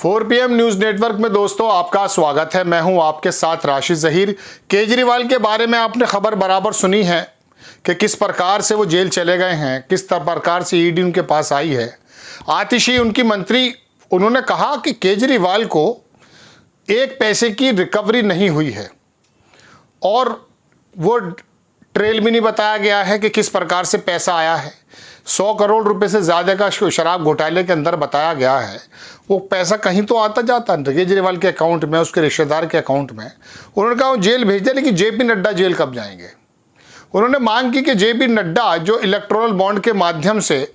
4 PM news network में दोस्तों आपका स्वागत है। मैं हूं आपके साथ राशिद ज़हीर। केजरीवाल के बारे में आपने खबर बराबर सुनी है कि किस प्रकार से वो जेल चले गए हैं, किस प्रकार से ईडी उनके पास आई है। आतिशी उनकी मंत्री, उन्होंने कहा कि केजरीवाल को एक पैसे की रिकवरी नहीं हुई है और वो ट्रेल भी नहीं बताया गया है कि किस प्रकार से पैसा आया है। 100 करोड़ रुपए से ज़्यादा का शराब घोटाले के अंदर बताया गया है। वो पैसा कहीं तो आता जाता है केजरीवाल के अकाउंट में, उसके रिश्तेदार के अकाउंट में। उन्होंने कहा वो जेल भेज दिया, लेकिन जेपी नड्डा जेल कब जाएंगे। उन्होंने मांग की कि जेपी नड्डा जो इलेक्टोरल बॉन्ड के माध्यम से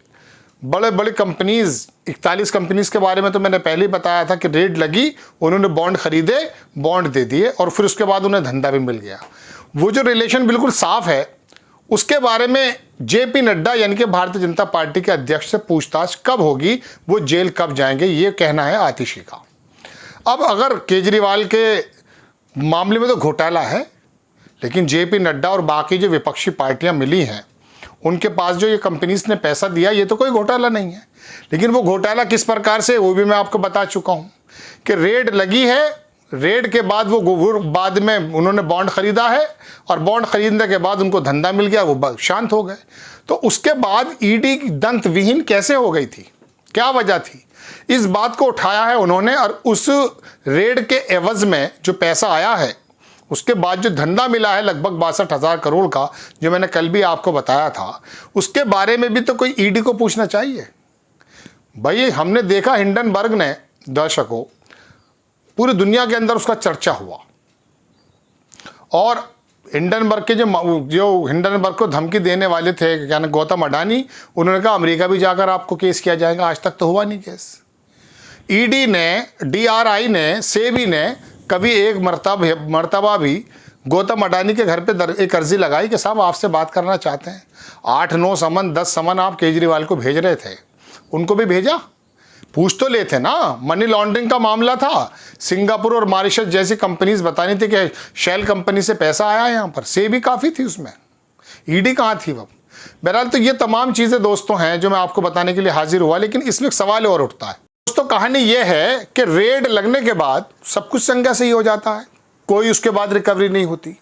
बड़े बड़े कंपनीज़, 41 कंपनीज़ के बारे में तो मैंने पहले ही बताया था कि रेड लगी, उन्होंने बॉन्ड खरीदे, बॉन्ड दे दिए और फिर उसके बाद उन्हें धंधा भी मिल गया। वो जो रिलेशन बिल्कुल साफ है, उसके बारे में जेपी नड्डा यानी कि भारतीय जनता पार्टी के अध्यक्ष से पूछताछ कब होगी, वो जेल कब जाएंगे, ये कहना है आतिशी का। अब अगर केजरीवाल के मामले में तो घोटाला है, लेकिन जेपी नड्डा और बाकी जो विपक्षी पार्टियां मिली हैं, उनके पास जो ये कंपनीज ने पैसा दिया, ये तो कोई घोटाला नहीं है। लेकिन वो घोटाला किस प्रकार से, वो भी मैं आपको बता चुका हूँ कि रेड लगी है। रेड के बाद वो बाद में उन्होंने बॉन्ड खरीदा है और बॉन्ड खरीदने के बाद उनको धंधा मिल गया, वो शांत हो गए। तो उसके बाद ईडी दंत विहीन कैसे हो गई थी, क्या वजह थी, इस बात को उठाया है उन्होंने। और उस रेड के एवज में जो पैसा आया है, उसके बाद जो धंधा मिला है लगभग 62,000 करोड़ का, जो मैंने कल भी आपको बताया था, उसके बारे में भी तो कोई ईडी को पूछना चाहिए। भाई हमने देखा हिंडनबर्ग ने, दर्शकों, पूरी दुनिया के अंदर उसका चर्चा हुआ और हिंडनबर्ग के जो हिंडनबर्ग को धमकी देने वाले थे, यानी गौतम अडानी, उन्होंने कहा अमेरिका भी जाकर आपको केस किया जाएगा। आज तक तो हुआ नहीं केस। ईडी ने, डीआरआई ने, सेबी ने कभी एक मर्तबा भी गौतम अडानी के घर पे एक अर्जी लगाई कि साहब आपसे बात करना चाहते हैं। 8-9 समन, 10 समन आप केजरीवाल को भेज रहे थे, उनको भी भेजा, पूछ तो लेते ना। मनी लॉन्ड्रिंग का मामला था, सिंगापुर और मॉरिशस जैसी कंपनीज बतानी थी कि शेल कंपनी से पैसा आया है यहाँ पर, से भी काफ़ी थी उसमें, ईडी कहाँ थी वो। बहरहाल तो ये तमाम चीज़ें दोस्तों हैं जो मैं आपको बताने के लिए हाजिर हुआ। लेकिन इसमें एक सवाल और उठता है दोस्तों। कहानी ये है कि रेड लगने के बाद सब कुछ संज्ञा से ही हो जाता है, कोई उसके बाद रिकवरी नहीं होती।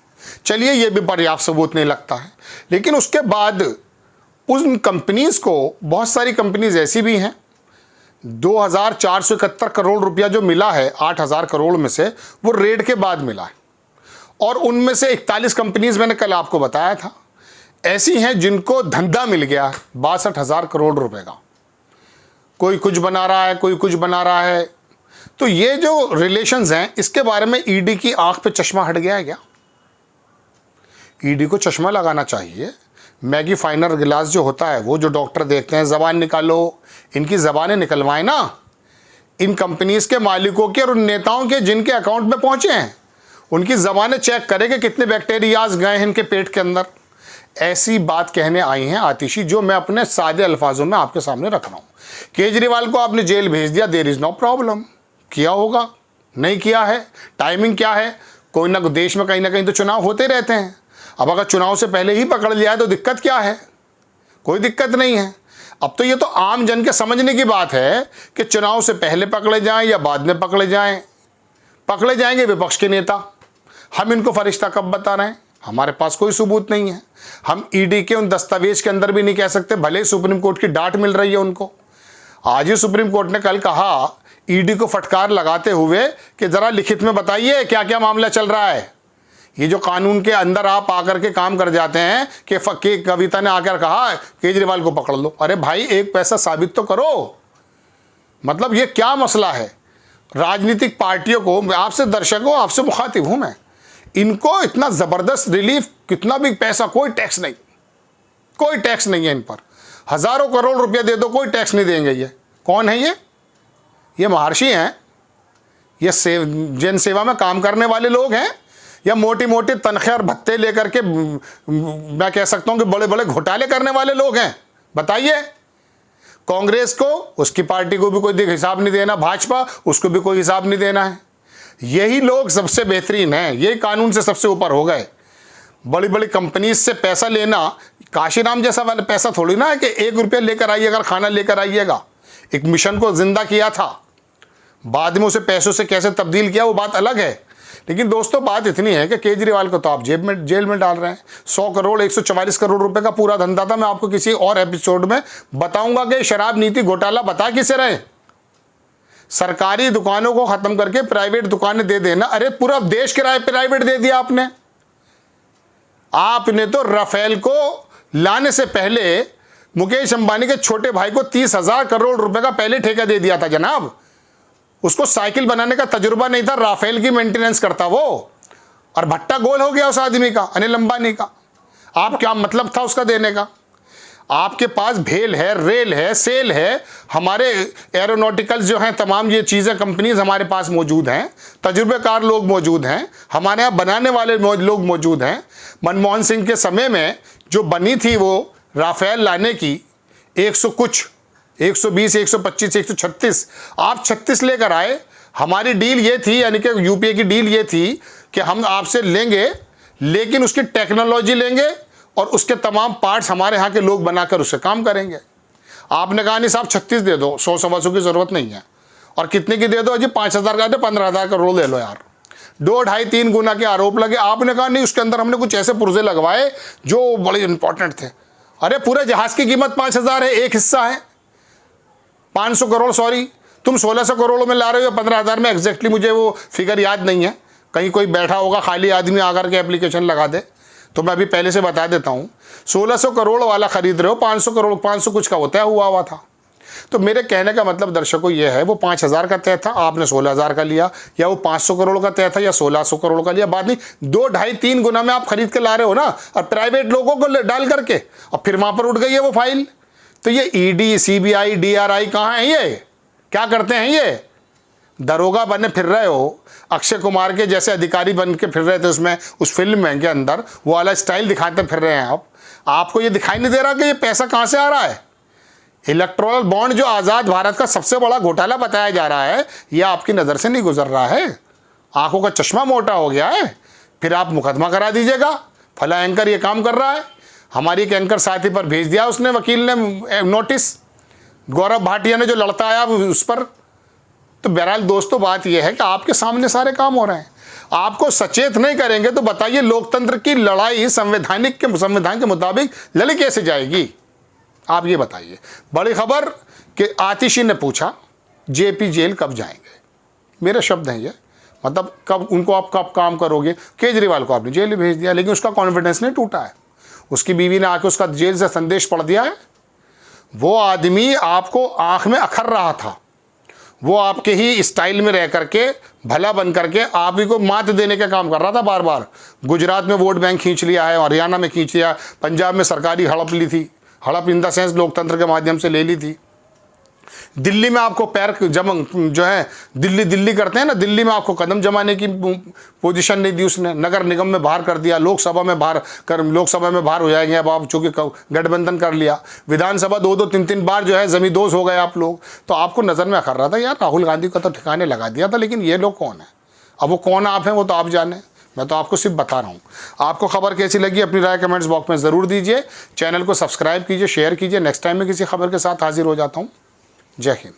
चलिए ये भी पर्याप्त सबूत नहीं लगता है, लेकिन उसके बाद उन कंपनीज को, बहुत सारी कंपनीज ऐसी भी हैं, 2,471 करोड़ रुपया जो मिला है 8,000 करोड़ में से, वो रेड के बाद मिला है। और उनमें से 41 कंपनीज मैंने कल आपको बताया था ऐसी हैं जिनको धंधा मिल गया 62,000 करोड़ रुपए का। कोई कुछ बना रहा है, कोई कुछ बना रहा है। तो ये जो रिलेशंस हैं, इसके बारे में ईडी की आंख पे चश्मा हट गया है क्या? ईडी को चश्मा लगाना चाहिए। मैगी फाइनर गिलास जो होता है, वो जो डॉक्टर देखते हैं, ज़बान निकालो, इनकी ज़बानें निकलवाएं ना इन कंपनीज़ के मालिकों के और उन नेताओं के जिनके अकाउंट में पहुँचे हैं, उनकी ज़बानें चेक करें कि कितने बैक्टीरियाज गए हैं इनके पेट के अंदर। ऐसी बात कहने आई हैं आतिशी, जो मैं अपने सादे अल्फाजों में आपके सामने रख रहा हूँ। केजरीवाल को आपने जेल भेज दिया, देयर इज़ नो प्रॉब्लम। किया होगा, नहीं किया है, टाइमिंग क्या है, कोई ना देश में कहीं ना कहीं तो चुनाव होते रहते हैं। अब अगर चुनाव से पहले ही पकड़ लिया है तो दिक्कत क्या है? कोई दिक्कत नहीं है। अब तो ये तो आम जन के समझने की बात है कि चुनाव से पहले पकड़े जाएं या बाद में पकड़े जाएं। पकड़े जाएंगे विपक्ष के नेता, हम इनको फरिश्ता कब बता रहे हैं? हमारे पास कोई सबूत नहीं है। हम ईडी के उन दस्तावेज के अंदर भी नहीं कह सकते, भले ही सुप्रीम कोर्ट की डांट मिल रही है उनको। आज ही सुप्रीम कोर्ट ने कल कहा ईडी को फटकार लगाते हुए कि जरा लिखित में बताइए क्या क्या मामला चल रहा है। ये जो कानून के अंदर आप आकर के काम कर जाते हैं कि कविता ने आकर कहा केजरीवाल को पकड़ लो। अरे भाई, एक पैसा साबित तो करो। मतलब ये क्या मसला है? राजनीतिक पार्टियों को, आपसे दर्शकों, आपसे मुखातिब हूं मैं, इनको इतना ज़बरदस्त रिलीफ, कितना भी पैसा, कोई टैक्स नहीं, कोई टैक्स नहीं है इन पर। हज़ारों करोड़ रुपया दे दो, कोई टैक्स नहीं देंगे। ये कौन है? ये महर्षि हैं, ये जन सेवा में काम करने वाले लोग हैं, या मोटी मोटी तनख्वाह और भत्ते लेकर के, मैं कह सकता हूं कि बड़े बड़े घोटाले करने वाले लोग हैं? बताइए। कांग्रेस को, उसकी पार्टी को भी कोई हिसाब नहीं देना, भाजपा, उसको भी कोई हिसाब नहीं देना है। यही लोग सबसे बेहतरीन हैं, यही कानून से सबसे ऊपर हो गए। बड़ी बड़ी कंपनीज से पैसा लेना काशीराम जैसा वाला पैसा थोड़ी ना है कि 1 रुपया लेकर आइएगा, खाना लेकर आइएगा। एक मिशन को जिंदा किया था, बाद में उसे पैसों से कैसे तब्दील किया वो बात अलग है। लेकिन दोस्तों बात इतनी है कि केजरीवाल को तो आप जेल में डाल रहे हैं। 100 करोड़ 144 करोड़ रुपए का पूरा धंधा था। मैं आपको किसी और एपिसोड में बताऊंगा कि शराब नीति घोटाला बता किसे रहे। सरकारी दुकानों को खत्म करके प्राइवेट दुकानें दे देना। अरे पूरा देश किराए प्राइवेट दे दिया आपने। आपने तो राफेल को लाने से पहले मुकेश अंबानी के छोटे भाई को 30,000 करोड़ रुपए का पहले ठेका दे दिया था जनाब। उसको साइकिल बनाने का तजुर्बा नहीं था, राफेल की मेंटेनेंस करता वो, और भट्टा गोल हो गया उस आदमी का, अनिल अंबानी का। आप क्या मतलब था उसका देने का? आपके पास भेल है, रेल है, सेल है, हमारे एरोनॉटिकल्स जो हैं तमाम ये चीज़ें कंपनीज हमारे पास मौजूद हैं, तजुर्बेकार लोग मौजूद हैं, हमारे यहाँ बनाने वाले लोग मौजूद हैं। मनमोहन सिंह के समय में जो बनी थी वो राफेल लाने की 100 कुछ 120 125 136, आप 36 लेकर आए। हमारी डील ये थी, यानी कि यूपीए की डील ये थी कि हम आपसे लेंगे लेकिन उसकी टेक्नोलॉजी लेंगे और उसके तमाम पार्ट्स हमारे यहाँ के लोग बनाकर उससे काम करेंगे। आपने कहा नहीं साहब 36 दे दो, 100-125 की ज़रूरत नहीं है। और कितने की दे दो जी? 5,000 का, 15,000 करोड़ ले लो यार। 2-2.5-3 गुना के आरोप लगे। आपने कहा नहीं, उसके अंदर हमने कुछ ऐसे पुर्जे लगवाए जो बड़े इंपॉर्टेंट थे। अरे पूरे जहाज़ की कीमत 5,000 है, एक हिस्सा है 500 करोड़, सॉरी तुम 1,600 करोड़ में ला रहे हो, 15,000 में। एग्जैक्टली मुझे वो फिगर याद नहीं है, कहीं कोई बैठा होगा खाली आदमी आकर के एप्लीकेशन लगा दे तो मैं अभी पहले से बता देता हूँ। 1,600 करोड़ वाला खरीद रहे हो, 500 करोड़ 500 कुछ का होता है हुआ था। तो मेरे कहने का मतलब दर्शकों ये है, वो 5,000 का तय था, आपने 16,000 का लिया, या वो 500 करोड़ का तय था या 1,600 करोड़ का लिया, बात नहीं। 2-2.5-3 गुना में आप खरीद के ला रहे हो ना, और प्राइवेट लोगों को डाल करके, और फिर वहाँ पर उठ गई है वो फाइल। तो ये ईडी, सीबीआई, डीआरआई कहाँ है? ये क्या करते हैं? ये दरोगा बने फिर रहे हो, अक्षय कुमार के जैसे अधिकारी बन के फिर रहे थे उसमें, उस फिल्म में के अंदर वो वाला स्टाइल दिखाते फिर रहे हैं आप। आपको ये दिखाई नहीं दे रहा कि ये पैसा कहाँ से आ रहा है? इलेक्टोरल बॉन्ड जो आज़ाद भारत का सबसे बड़ा घोटाला बताया जा रहा है, यह आपकी नज़र से नहीं गुजर रहा है। आंखों का चश्मा मोटा हो गया है। फिर आप मुकदमा करा दीजिएगा, फला एंकर ये काम कर रहा है। हमारी एक एंकर साथी पर भेज दिया उसने, वकील ने नोटिस, गौरव भाटिया ने जो लड़ता आया उस पर। तो बहरहाल दोस्तों बात यह है कि आपके सामने सारे काम हो रहे हैं, आपको सचेत नहीं करेंगे तो बताइए लोकतंत्र की लड़ाई संवैधान के मुताबिक लड़ी कैसे जाएगी? आप ये बताइए। बड़ी खबर कि आतिशी ने पूछा जेपी जेल कब जाएंगे। मेरे शब्द हैं ये, मतलब कब उनको आप कब काम करोगे? केजरीवाल को आपने जेल ही भेज दिया, लेकिन उसका कॉन्फिडेंस नहीं टूटा है। उसकी बीवी ने आके उसका जेल से संदेश पढ़ दिया है। वो आदमी आपको आंख में अखर रहा था, वो आपके ही स्टाइल में रह करके, भला बन करके आप ही को मात देने का काम कर रहा था बार बार। गुजरात में वोट बैंक खींच लिया है, हरियाणा में खींच लिया, पंजाब में सरकारी हड़प ली थी, हड़प इन द सेंस लोकतंत्र के माध्यम से ले ली थी। दिल्ली में आपको पैर जो है दिल्ली करते हैं ना, दिल्ली में आपको कदम जमाने की पोजीशन नहीं दी उसने। नगर निगम में बाहर कर दिया, लोकसभा में बाहर हो जाएंगे अब आप, चूँकि गठबंधन कर लिया। विधानसभा 2-2 3-3 बार जो है जमींदोज हो गए आप लोग। तो आपको नज़र में कर रहा था यार, राहुल गांधी का तो ठिकाने लगा दिया था, लेकिन ये लोग कौन है? अब वो कौन आप हैं वो तो आप जाने, मैं तो आपको सिर्फ बता रहा हूँ। आपको खबर कैसी लगी अपनी राय कमेंट्स बॉक्स में ज़रूर दीजिए। चैनल को सब्सक्राइब कीजिए, शेयर कीजिए। नेक्स्ट टाइम में किसी खबर के साथ हाजिर हो जाता हूँ। जय हिंद।